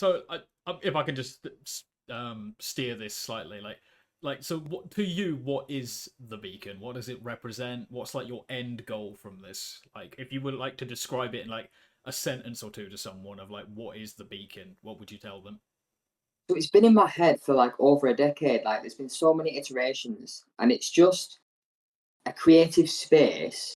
So if I can just steer this slightly, so what to you? What is the beacon? What does it represent? What's like your end goal from this? Like, if you would like to describe it in like a sentence or two to someone of like what is the beacon, what would you tell them? So it's been in my head for like over a decade. Like there's been so many iterations, and it's just a creative space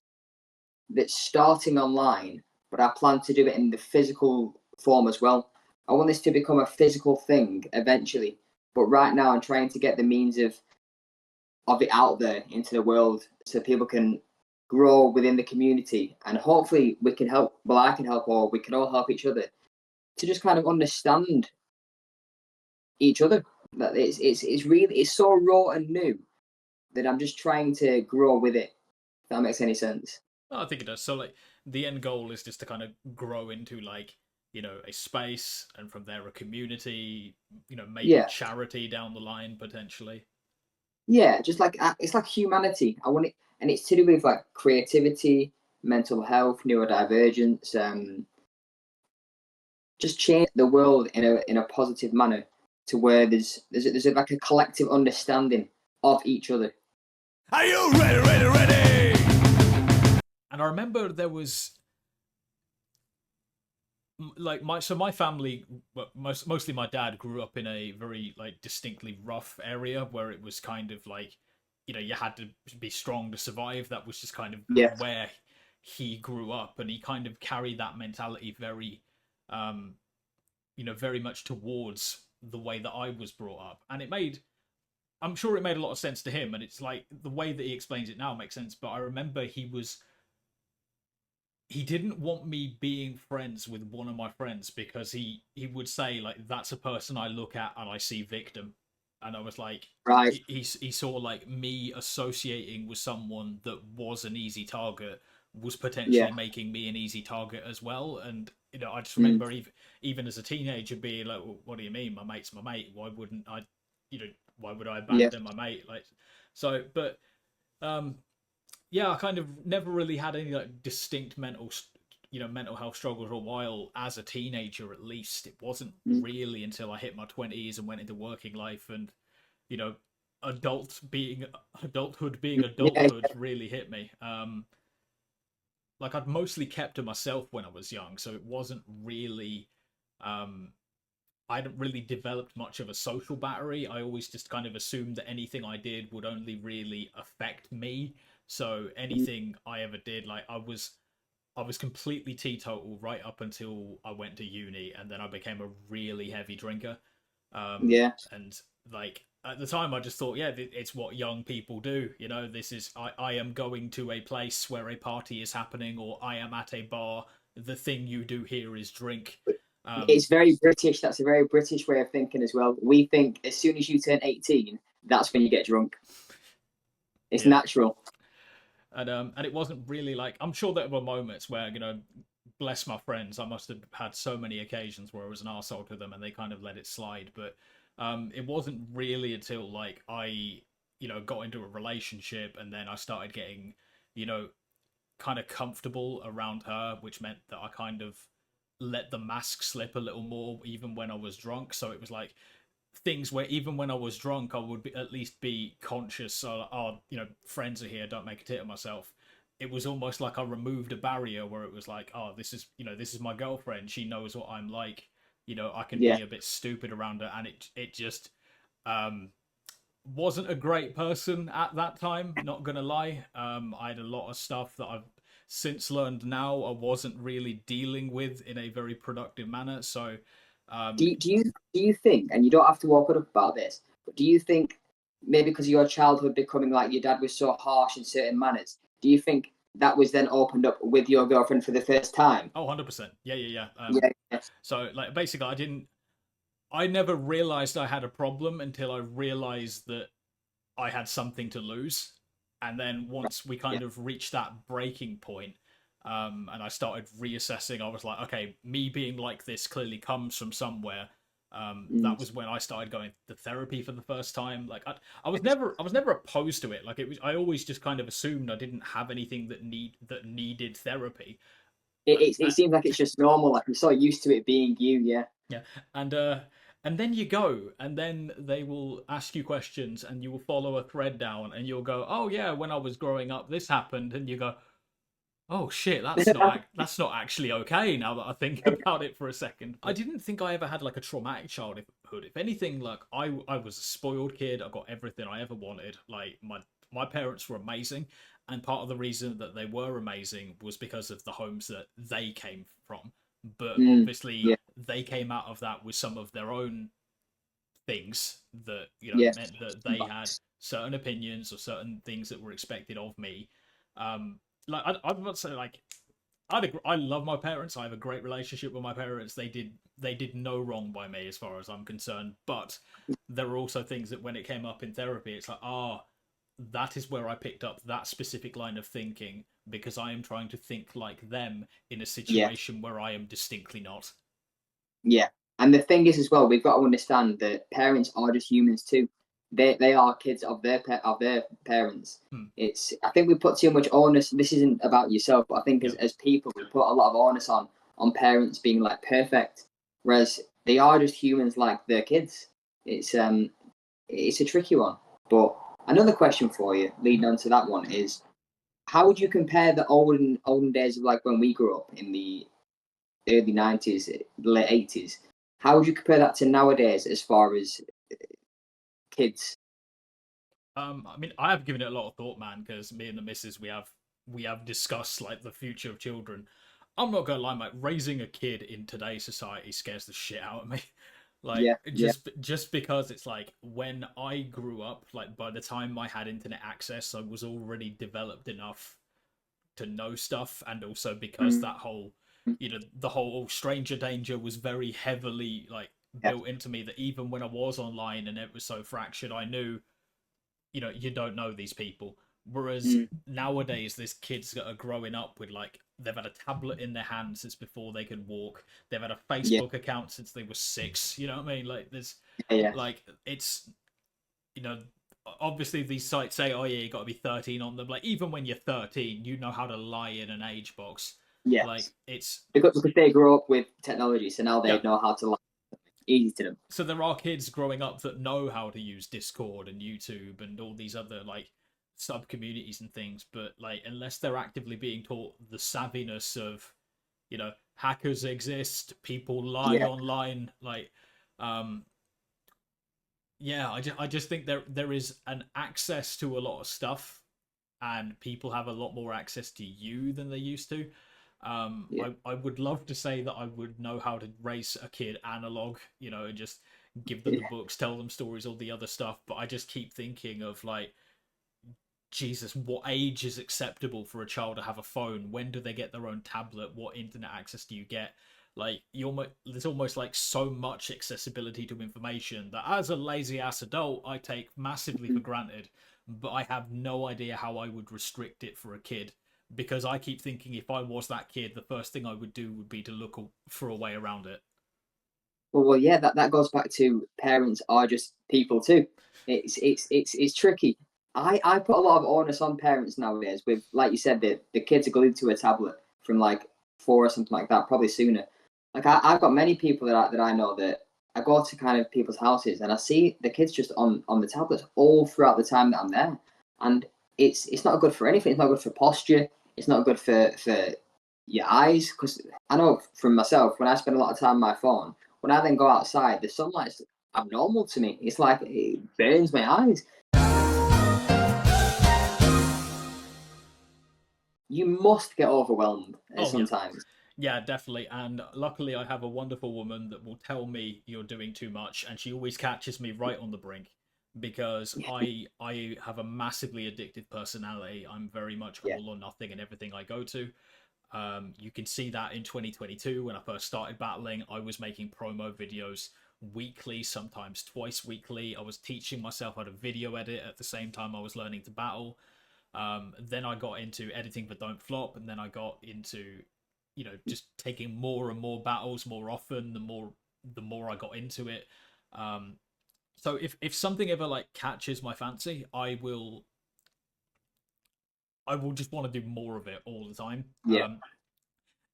that's starting online, but I plan to do it in the physical form as well. I want this to become a physical thing eventually, but right now I'm trying to get the means of it out there into the world so people can grow within the community, and hopefully we can help. Well, I can help, or we can all help each other to just kind of understand each other. That it's really it's so raw and new that I'm just trying to grow with it. If that makes any sense. Oh, I think it does. So like the end goal is just to kind of grow into like a space, and from there a community. Maybe Yeah, charity down the line potentially. yeah, just like it's like humanity. I want it, and it's to do with like creativity, mental health, neurodivergence. Just change the world in a positive manner to where there's like a collective understanding of each other. Are you ready, ready, ready? And I remember there was like my family, mostly my dad grew up in a very like distinctly rough area where it was kind of like you had to be strong to survive. That was just kind of Yeah, where he grew up, and he kind of carried that mentality very um very much towards the way that I was brought up, and I'm sure it made a lot of sense to him, and it's like the way that he explains it now makes sense. But I remember he didn't want me being friends with one of my friends because he would say like that's a person I look at and I see victim, and I was like right. he saw like me associating with someone that was an easy target was potentially Yeah, making me an easy target as well. And I just mm, remember even as a teenager being like, well, what do you mean my mate's my mate, why wouldn't I you know why would I yeah, abandon my mate, like, so. But um yeah, I kind of never really had any like distinct mental health struggles for a while as a teenager. At least it wasn't mm, really until I hit my 20s and went into working life, and you know, adulthood being yeah, adulthood really hit me. Like I'd mostly kept to myself when I was young, so it wasn't really um I hadn't really developed much of a social battery. I always just kind of assumed that anything I did would only really affect me. So mm, anything I ever did, like I was completely teetotal right up until I went to uni, and then I became a really heavy drinker. yeah, And like at the time, I just thought, yeah, it's what young people do. This is I am going to a place where a party is happening, or I am at a bar. The thing you do here is drink. Um, it's very British. That's a very British way of thinking as well. We think as soon as you turn 18, that's when you get drunk. It's yeah, natural. and it wasn't really like, I'm sure there were moments where bless my friends, I must have had so many occasions where I was an arsehole to them and they kind of let it slide. But it wasn't really until like I got into a relationship, and then I started getting you know kind of comfortable around her, which meant that I kind of let the mask slip a little more even when I was drunk. So it was like things where even when I was drunk, I would at least be conscious. So, oh, friends are here. Don't make a tit of myself. It was almost like I removed a barrier where it was like, oh, this is my girlfriend. She knows what I'm like. I can Yeah, be a bit stupid around her, and it just um wasn't a great person at that time. Not gonna lie. I had a lot of stuff that I've since learned now I wasn't really dealing with in a very productive manner. So, um, do you think, and you don't have to open up about this, but do you think maybe because of your childhood becoming like your dad was so harsh in certain manners, do you think that was then opened up with your girlfriend for the first time? oh, 100%. Yeah, yeah, yeah. Yeah, yeah, So like basically, I never realized I had a problem until I realized that I had something to lose. And then once we yeah, kind of reached that breaking point, and I started reassessing, I was like, okay, me being like this clearly comes from somewhere. mm, That was when I started going to therapy for the first time. Like I was never opposed to it. Like I always just kind of assumed I didn't have anything that needed therapy. it seems like it's just normal. Like we're so used to it being you. Yeah. Yeah, and then you go, and then they will ask you questions, and you will follow a thread down, and you'll go, "Oh yeah, when I was growing up, this happened," and you go, "Oh shit, that's not actually okay." Now that I think about it for a second, I didn't think I ever had like a traumatic childhood. If anything, like I was a spoiled kid. I got everything I ever wanted. Like my parents were amazing, and part of the reason that they were amazing was because of the homes that they came from. But obviously, Yeah. they came out of that with some of their own things that Yeah. meant that they had certain opinions or certain things that were expected of me. Like I'd not say like I love my parents. I have a great relationship with my parents. They did no wrong by me as far as I'm concerned. But there were also things that when it came up in therapy, it's like, that is where I picked up that specific line of thinking because I am trying to think like them in a Yeah. situation where I am distinctly not. Yeah. And the thing is as well, we've got to understand that parents are just humans too. They are kids of their parents. Hmm. It's I think we put too much onus. This isn't about yourself, but I think Yep. as people we put a lot of onus on parents being like perfect, whereas they are just humans like their kids. It's a tricky one. But another question for you, leading on to that one, is how would you compare the olden days of like when we grew up in the early 90s, late 80s? How would you compare that to nowadays as far as kids? I mean, I have given it a lot of thought, man, because me and the missus we have discussed like the future of children. I'm not gonna lie, mate. Raising a kid in today's society scares the shit out of me. Like Yeah, yeah, just because it's like when I grew up, like by the time I had internet access, I was already developed enough to know stuff, and also because mm, that whole, the whole stranger danger was very heavily like yeah, built into me. That even when I was online and it was so fractured, I knew you don't know these people. Whereas mm, nowadays, there's kids that are growing up with like they've had a tablet in their hand since before they could walk. They've had a yeah, Facebook account since they were 6. You know what I mean? Like there's yeah, like it's you know obviously these sites say, oh yeah, you got to be 13 on them. Like even when you're 13, you know how to lie in an age box. Like yes. it's Because they grew up with technology, so now yeah. they know how to like easy to them. So there are kids growing up that know how to use Discord and YouTube and all these other like sub communities and things, but like unless they're actively being taught the savviness of, hackers exist, people lie Yeah, online, like um yeah, I just think there is an access to a lot of stuff, and people have a lot more access to you than they used to. yeah, I would love to say that I would know how to raise a kid analog, and just give them the yeah, books, tell them stories, all the other stuff. But I just keep thinking of like, Jesus, what age is acceptable for a child to have a phone? When do they get their own tablet? What internet access do you get? Like, there's almost like so much accessibility to information that as a lazy ass adult, I take massively for mm, granted. But I have no idea how I would restrict it for a kid because I keep thinking if I was that kid, the first thing I would do would be to look for a way around it. well, yeah. That goes back to parents are just people too. It's tricky. I put a lot of onus on parents nowadays. With like you said, the kids are glued to a tablet from like 4 or something like that, probably sooner. Like I've got many people that I know that I go to kind of people's houses and I see the kids just on the tablets all throughout the time that I'm there, and it's not good for anything. It's not good for posture. It's not good for your eyes because I know from myself when I spend a lot of time on my phone. When I then go outside, the sunlight's abnormal to me. It's like it burns my eyes. You must get overwhelmed Oh yeah, sometimes. yeah, definitely. And luckily, I have a wonderful woman that will tell me you're doing too much, and she always catches me right on the brink because I have a massively addictive personality. I'm very much Yeah, all or nothing in everything I go to. You can see that in 2022 when I first started battling, I was making promo videos weekly, sometimes twice weekly. I was teaching myself how to video edit at the same time I was learning to battle. Then I got into editing for Don't Flop, and then I got into, just taking more and more battles more often. The more I got into it. Um, so if something ever like catches my fancy, I will just want to do more of it all the time. yeah,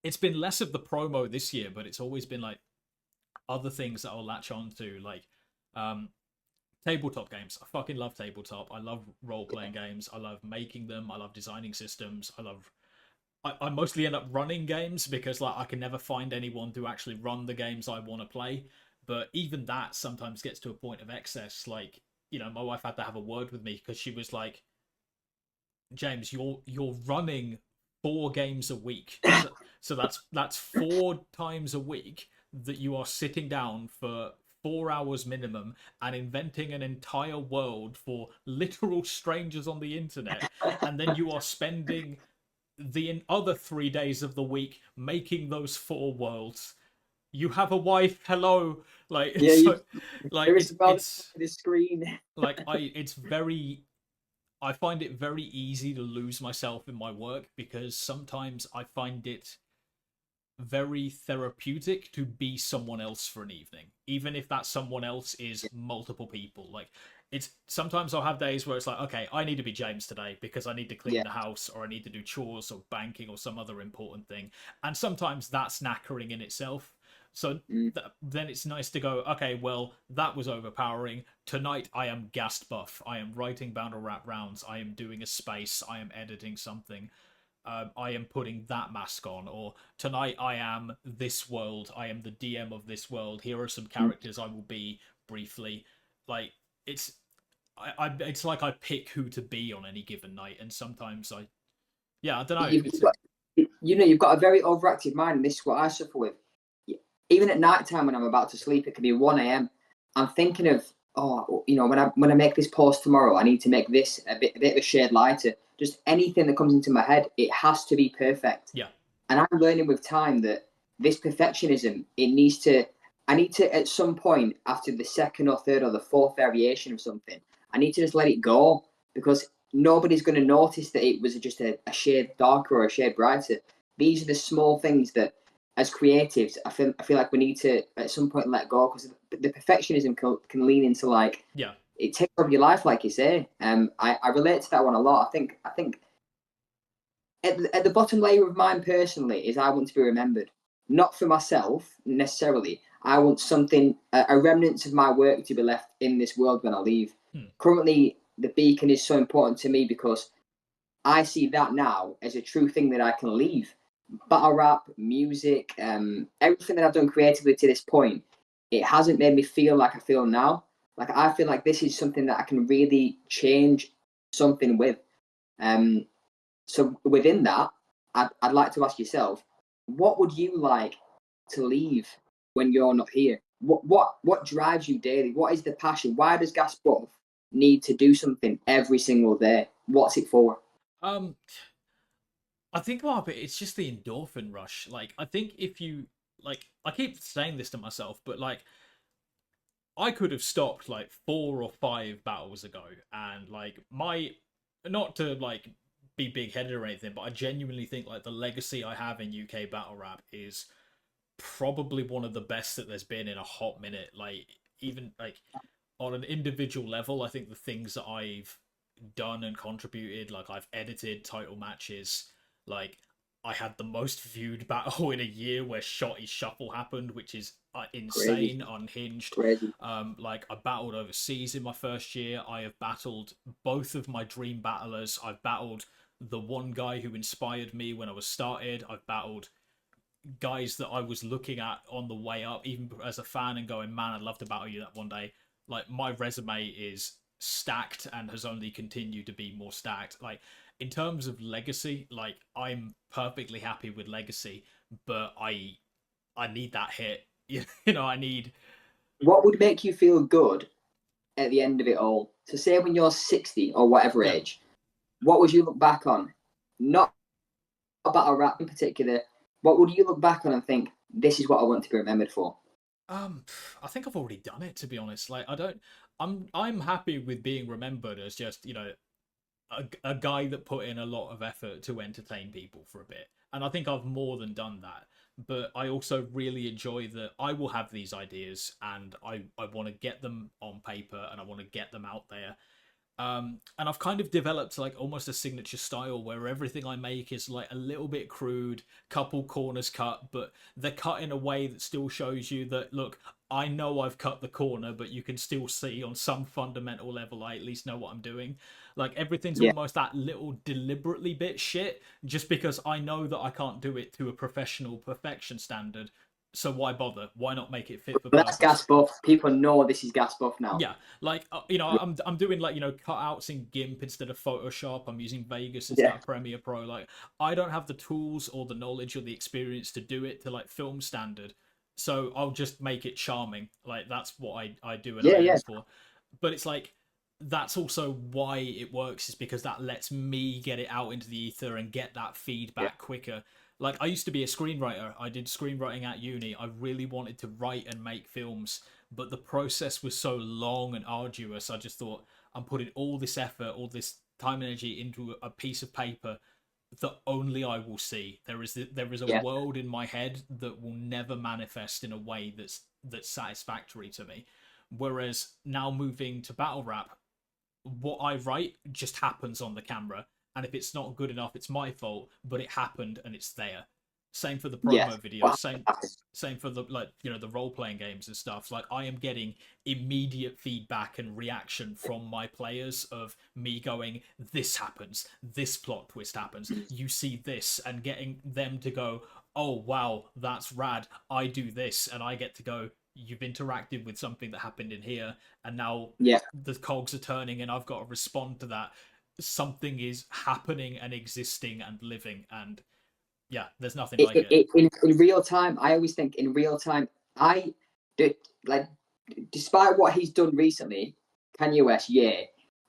it's been less of the promo this year, but it's always been like other things that I'll latch on to, like um tabletop games. I fucking love tabletop. I love role-playing games. I love making them. I love designing systems. I mostly end up running games because like I can never find anyone to actually run the games I want to play. But even that sometimes gets to a point of excess. Like, you know, my wife had to have a word with me because she was like, James, you're running 4 games a week. So that's 4 times a week that you are sitting down for 4 hours minimum and inventing an entire world for literal strangers on the internet, and then you are spending the other 3 days of the week making those 4 worlds. You have a wife, hello, like Yeah, so, like there is about it's the screen. like I find it very easy to lose myself in my work because sometimes I find it very therapeutic to be someone else for an evening, even if that someone else is multiple people. Like, it's sometimes I'll have days where it's like, okay, I need to be James today because I need to clean Yeah. the house or I need to do chores or banking or some other important thing. And sometimes that's knackering in itself. So then it's nice to go, okay, well, that was overpowering. Tonight I am Ghast Buff. I am writing battle rap rounds. I am doing a space. I am editing something. I am putting that mask on. Or tonight I am this world. I am the DM of this world. Here are some characters I will be briefly. Like, it's it's like I pick who to be on any given night, and sometimes I don't know. You've got, you've got a very overactive mind, and this is what I suffer with. Even at night time when I'm about to sleep, it can be 1 a.m. I'm thinking of, when I make this post tomorrow, I need to make this a bit of a shade lighter. Just anything that comes into my head, it has to be perfect. Yeah. And I'm learning with time that this perfectionism, I need to at some point after the second or third or the fourth variation of something, I need to just let it go because nobody's going to notice that it was just a shade darker or a shade brighter. These are the small things that, as creatives, I feel like we need to at some point let go because the perfectionism can lean into like it takes over your life, like you say. I relate to that one a lot. I think at the bottom layer of mine personally is I want to be remembered, not for myself necessarily. I want something, a remnant of my work to be left in this world when I leave. Currently, the beacon is so important to me because I see that now as a true thing that I can leave. Battle rap, music, everything that I've done creatively to this point, it hasn't made me feel like I feel now. Like I feel like this is something that I can really change something with. So within that, I'd like to ask yourself, what would you like to leave when you're not here? What drives you daily? What is the passion? Why does Ghast Buff need to do something every single day? What's it for? I think about it, it's just the endorphin rush. Like, I think if you, like, I keep saying this to myself, but like, I could have stopped like 4 or 5 battles ago, and like not to like be big headed or anything, but I genuinely think like the legacy I have in UK battle rap is probably one of the best that there's been in a hot minute. Like, even like on an individual level, I think the things that I've done and contributed, like I've edited title matches, like I had the most viewed battle in a year where Shotty Shuffle happened, which is insane, Crazy. unhinged. Crazy. Like I battled overseas in my first year. I have battled both of my dream battlers. I've battled the one guy who inspired me when I was started. I've battled guys that I was looking at on the way up, even as a fan, and going, man, I'd love to battle you that one day. Like, my resume is stacked and has only continued to be more stacked. Like, in terms of legacy, like, I'm perfectly happy with legacy, but I need that hit. You know, I need. What would make you feel good at the end of it all? So say when you're 60 or whatever age, what would you look back on? Not about a rap in particular. What would you look back on and think, this is what I want to be remembered for? I think I've already done it, to be honest. Like, I don't. I'm happy with being remembered as just, you know, a guy that put in a lot of effort to entertain people for a bit. And I think I've more than done that. But I also really enjoy that I will have these ideas and I want to get them on paper and I want to get them out there. And I've kind of developed like almost a signature style where everything I make is like a little bit crude, couple corners cut, but they're cut in a way that still shows you that, look, I know I've cut the corner, but you can still see on some fundamental level I at least know what I'm doing. Like everything's Yeah, almost that little deliberately bit shit, just because I know that I can't do it to a professional perfection standard. So why bother? Why not make it fit for but that's purpose? Ghast Buff. People know this is Ghast Buff now. Yeah, like I'm doing like cutouts in GIMP instead of Photoshop. I'm using Vegas instead Yeah, of Premiere Pro. Like I don't have the tools or the knowledge or the experience to do it to like film standard, so I'll just make it charming. Like that's what I do and yeah, I yeah, aim for. But it's like that's also why it works, is because that lets me get it out into the ether and get that yeah, feedback quicker. Like I used to be a screenwriter. I did screenwriting at uni. I really wanted to write and make films, but the process was so long and arduous. I just thought, I'm putting all this effort, all this time and energy into a piece of paper that only I will see. There is a yeah. world in my head that will never manifest in a way that's satisfactory to me. Whereas now moving to battle rap, what I write just happens on the camera, and if it's not good enough, it's my fault. But it happened, and it's there. Same for the Yeah. promo videos. What Same happened? same for the the role playing games and stuff. Like I am getting immediate feedback and reaction from my players of me going, this happens, this plot twist happens, you see this, and getting them to go, oh wow, that's rad, I do this, and I get to go, you've interacted with something that happened in here, and now Yeah. the cogs are turning and I've got to respond to that. Something is happening and existing and living, and yeah, there's nothing like it. In real time, I always think in real time, I did like, despite what he's done recently, Kanye West, yeah,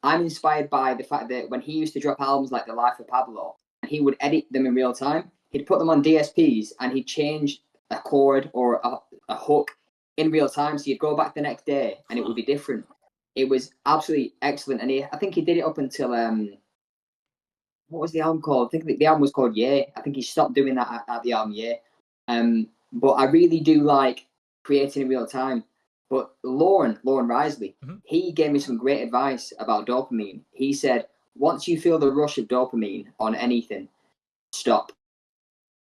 I'm inspired by the fact that when he used to drop albums like The Life of Pablo, and he would edit them in real time, he'd put them on DSPs and he'd change a chord or a hook in real time. So you'd go back the next day and it Huh. would be different. It was absolutely excellent. And I think he did it up until what was the album called? I think the album was called Yeah. I think he stopped doing that at the album Yeah. But I really do like creating in real time. But Lauren Risley, Mhm. he gave me some great advice about dopamine. He said, once you feel the rush of dopamine on anything, stop,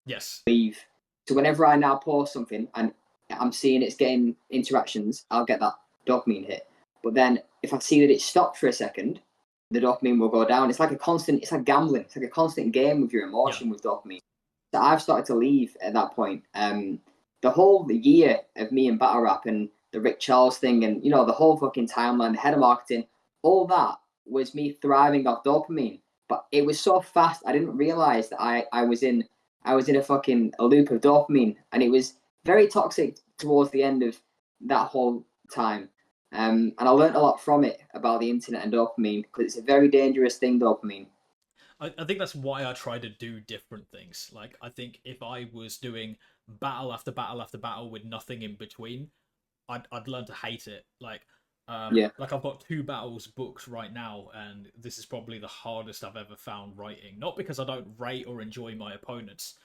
Yes. leave. So whenever I now post something and I'm seeing it's getting interactions, I'll get that dopamine hit. But then if I see that it's stopped for a second, the dopamine will go down. It's like it's like gambling. It's like a constant game with your Yeah. emotion with dopamine. So I've started to leave at that point. The whole year of me and battle rap and the Rick Charles thing and the whole fucking timeline, the head of marketing, all that was me thriving off dopamine. But it was so fast, I didn't realize that I was in a loop of dopamine, and it was very toxic towards the end of that whole time. And I learned a lot from it about the internet and dopamine because it's a very dangerous thing, dopamine. I think that's why I try to do different things. Like, I think if I was doing battle after battle after battle with nothing in between, I'd learn to hate it. Yeah, Like I've got two battles booked right now, and this is probably the hardest I've ever found writing. Not because I don't rate or enjoy my opponents,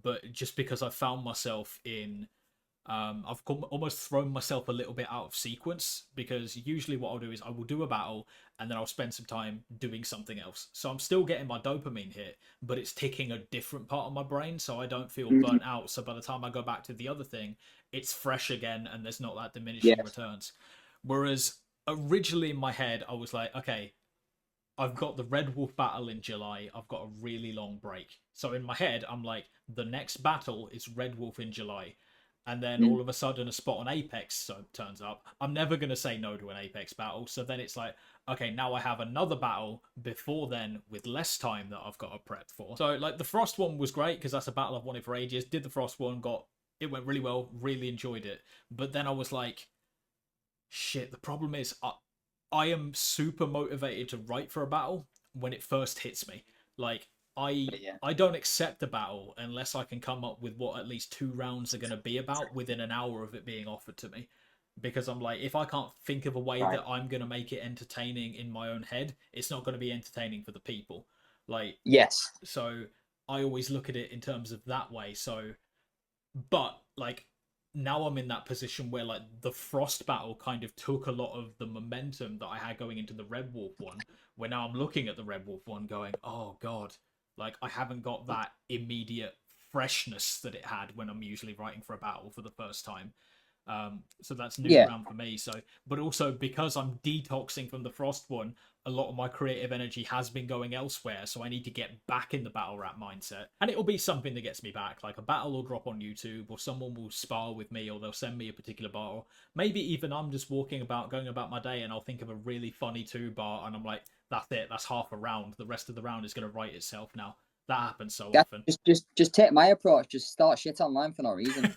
but just because I found myself in almost thrown myself a little bit out of sequence, because usually what I'll do is I will do a battle and then I'll spend some time doing something else. So I'm still getting my dopamine hit, but it's ticking a different part of my brain, so I don't feel mm-hmm. burnt out. So by the time I go back to the other thing, it's fresh again and there's not that Yeah, diminishing returns. Whereas originally in my head, I was like, okay, I've got the Red Wolf battle in July. I've got a really long break. So in my head, I'm like, the next battle is Red Wolf in July. And then mm-hmm. all of a sudden, a spot on Apex turns up. I'm never going to say no to an Apex battle. So then it's like, okay, now I have another battle before then with less time that I've got to prep for. So, like, the Frost one was great because that's a battle I've wanted for ages. Did the Frost one, it went really well, really enjoyed it. But then I was like, shit, the problem is I am super motivated to write for a battle when it first hits me. Like Yeah, I don't accept a battle unless I can come up with what at least two rounds are going to be about within an hour of it being offered to me. Because I'm like, if I can't think of a way right. that I'm going to make it entertaining in my own head, it's not going to be entertaining for the people. Like, Yes. so I always look at it in terms of that way. So, but like now I'm in that position where like the Frost battle kind of took a lot of the momentum that I had going into the Red Wolf one, where now I'm looking at the Red Wolf one going, oh god, like I haven't got that immediate freshness that it had when I'm usually writing for a battle for the first time. So that's new Yeah. ground for me. So, but also because I'm detoxing from the Frost one, a lot of my creative energy has been going elsewhere. So I need to get back in the battle rap mindset, and it'll be something that gets me back. Like a battle will drop on YouTube, or someone will spar with me, or they'll send me a particular battle. Maybe even I'm just going about my day, and I'll think of a really funny 2-bar, and I'm like, that's it. That's half a round. The rest of the round is going to write itself now. That happens so Yeah, often. just take my approach. Just start shit online for no reason.